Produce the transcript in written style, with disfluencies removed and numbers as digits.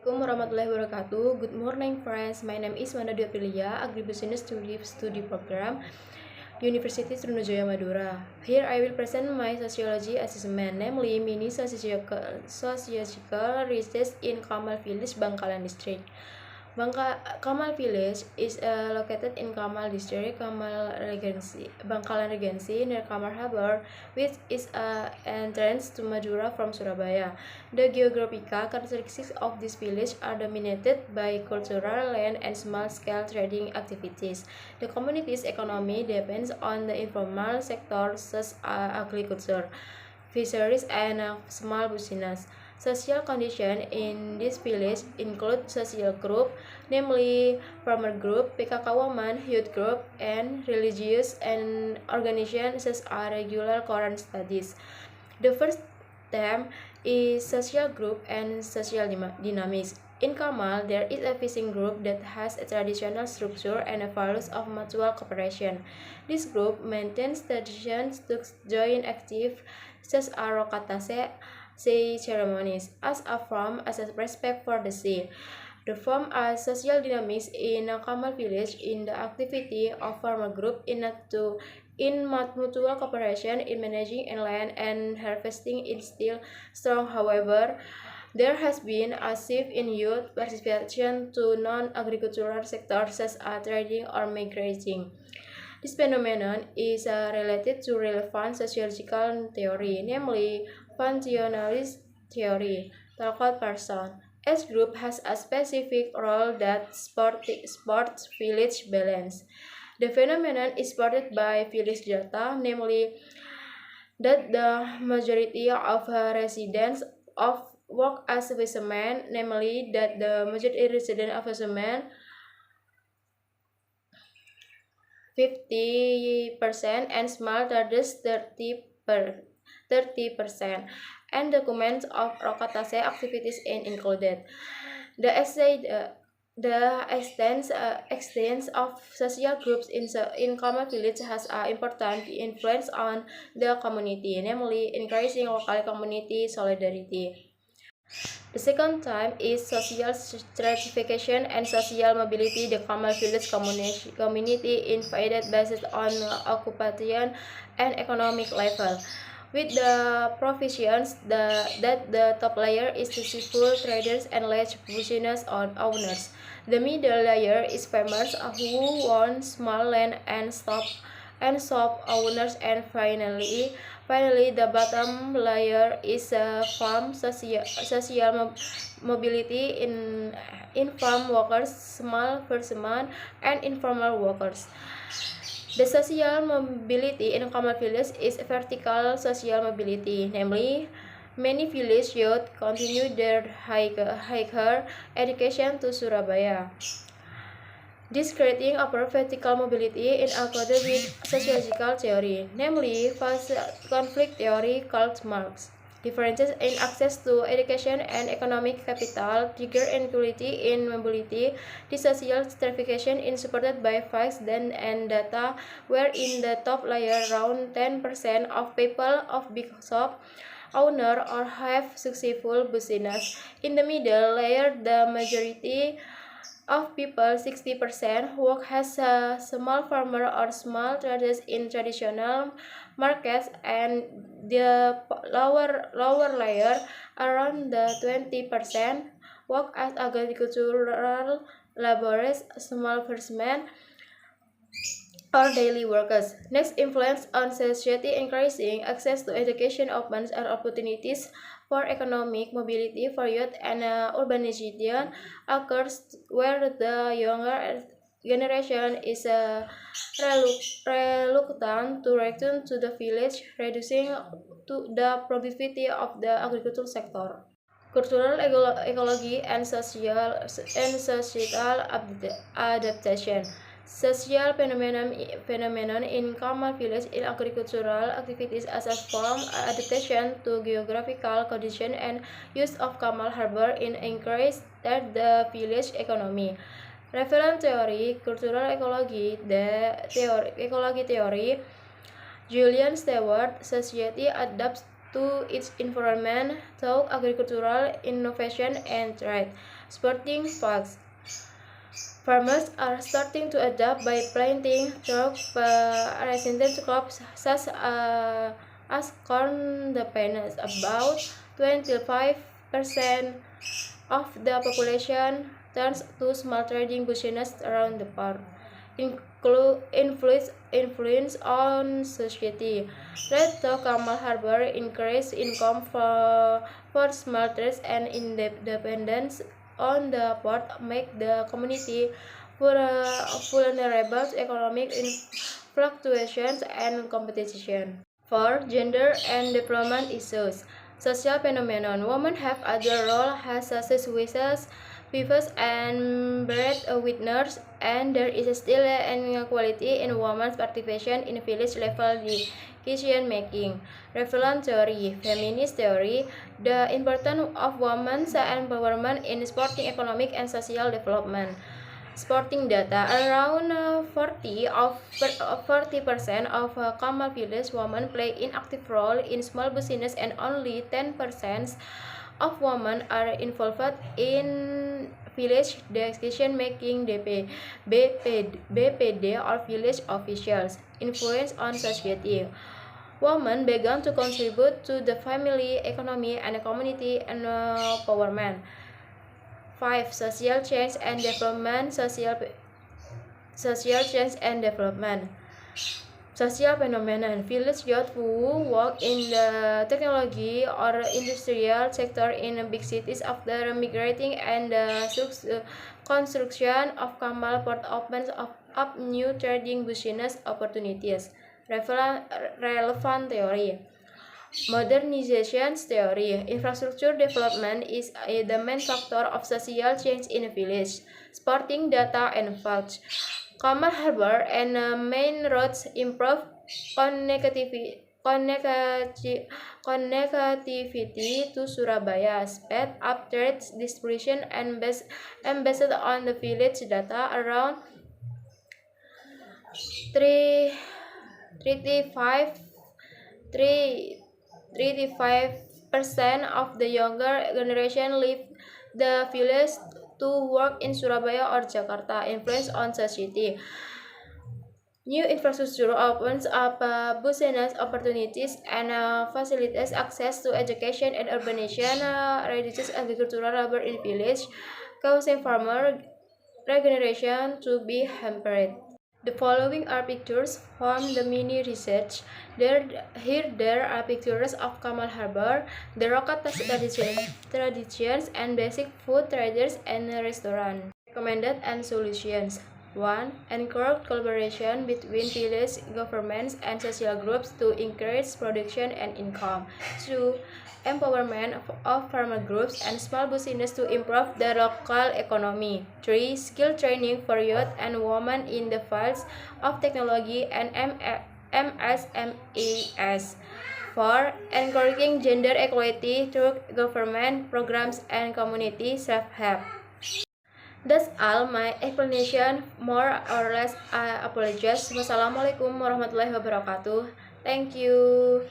Assalamualaikum warahmatullahi wabarakatuh. Good morning, friends. My name is Wanda Dwi Aprilia, Agribusiness Study Program, University Sriwijaya Madura. Here I will present my sociology assessment, namely mini sociological research in Kamal Village, Bangkalan District. Kamal Village is located in Kamal District, Bangkalan Regency, near Kamal Harbor, which is an entrance to Madura from Surabaya. The geographical characteristics of this village are dominated by cultural, land, and small-scale trading activities. The community's economy depends on the informal sector such as agriculture, fisheries, and small business. Social conditions in this village include social group, namely farmer group, PKK woman, youth group, and religious and organizations such as regular Quran studies. The first theme is social group and social dynamics. In Kamal, there is a fishing group that has a traditional structure and a values of mutual cooperation. This group maintains traditions to join active such as Rokatase sea ceremonies as a form as a respect for the sea. The form as social dynamics in a Kamal village in the activity of farmer group in mutual cooperation in managing land and harvesting is still strong. However, there has been a shift in youth participation to non-agricultural sectors such as trading or migrating. This phenomenon is related to relevant sociological theory, namely functionalist theory. Talcott person. Each group has a specific role that supports village balance. The phenomenon is supported by village data, namely that the majority of residents of work as fishermen, namely that the majority resident of fishermen 50% and small traders 30%, and documents of Rokatase activities included. The extent of social groups in Kamal village has an important influence on the community, namely increasing local community solidarity. The second type is social stratification and social mobility. The Kamal village community invited based on occupation and economic level, with the provisions that the top layer is successful traders and large business owners. The middle layer is farmers who own small land and shop owners, and finally the bottom layer is farm social mobility in farm workers, small fishermen, and informal workers. The social mobility in Kamal village is vertical social mobility, namely many village youth continue their higher education to Surabaya. This creating a vertical mobility in accordance with sociological theory, namely conflict theory called Marx. Differences in access to education and economic capital trigger inequality in mobility. This social stratification is supported by facts and data, where in the top layer around 10% of people of big shop owner or have successful business. In the middle layer, the majority of people, 60%, work as a small farmer or small traders in traditional markets, and the lower layer, around the 20%, work as agricultural laborers, small fishermen, or daily workers. Next, influence on society. Increasing access to education opens opportunities for economic mobility for youth, and urbanization occurs where the younger generation is reluctant to return to the village, reducing to the productivity of the agricultural sector. Cultural ecology and societal adaptation. Social phenomenon in Kamal village in agricultural activities as a form adaptation to geographical condition and use of Kamal Harbor in increase the village economy. Reference theory, cultural ecology, ecology theory. Julian Stewart, society adapts to its environment through agricultural innovation and trade. Sporting facts. Farmers are starting to adapt by planting through resistant crops such as corn the peanuts. About 25% of the population turns to small trading business around the park. Influence on society. Trade to Kamal Harbor increased income for small trades and independence on the port make the community vulnerable to economic fluctuations and competition. For gender and development issues, social phenomenon, women have other roles such as wives and breadwinners, and there is still an inequality in women's participation in village level decision making. Relevant theory, feminist theory, the importance of women's empowerment in supporting economic and social development. Sporting data, around 40% of Kamal village women play an active role in small business, and only 10% of women are involved in village decision making. BPD or village officials. Influence on society. Women began to contribute to the family, economy, and community empowerment. 5. Social change and development. Social change and development. Social phenomenon. Village youth who work in the technology or industrial sector in big cities after migrating, and the construction of Kamal Port opens up new trading business opportunities. Relevant theory. Modernization theory. Infrastructure development is the main factor of social change in a village. Sporting data and facts. Kamal Harbor and main roads improve connectivity to Surabaya, sped up trade distribution, and based on the village data, around 3 35% of the younger generation leave the village to work in Surabaya or Jakarta. Influence on society. New infrastructure opens up business opportunities and facilitates access to education and urbanization, reduces agricultural labor in village, causing farmer regeneration to be hampered. The following are pictures from the mini research. There are pictures of Kamal Harbor, the local traditions, and basic food traders and restaurants. Recommended and solutions. 1. Encourage collaboration between village governments and social groups to increase production and income. 2. Empowerment of farmer groups and small business to improve the local economy. 3. Skill training for youth and women in the fields of technology and MSMEs. 4. Encouraging gender equality through government programs and community self-help. That's all my explanation. More or less, I apologize. Wassalamualaikum warahmatullahi wabarakatuh. Thank you.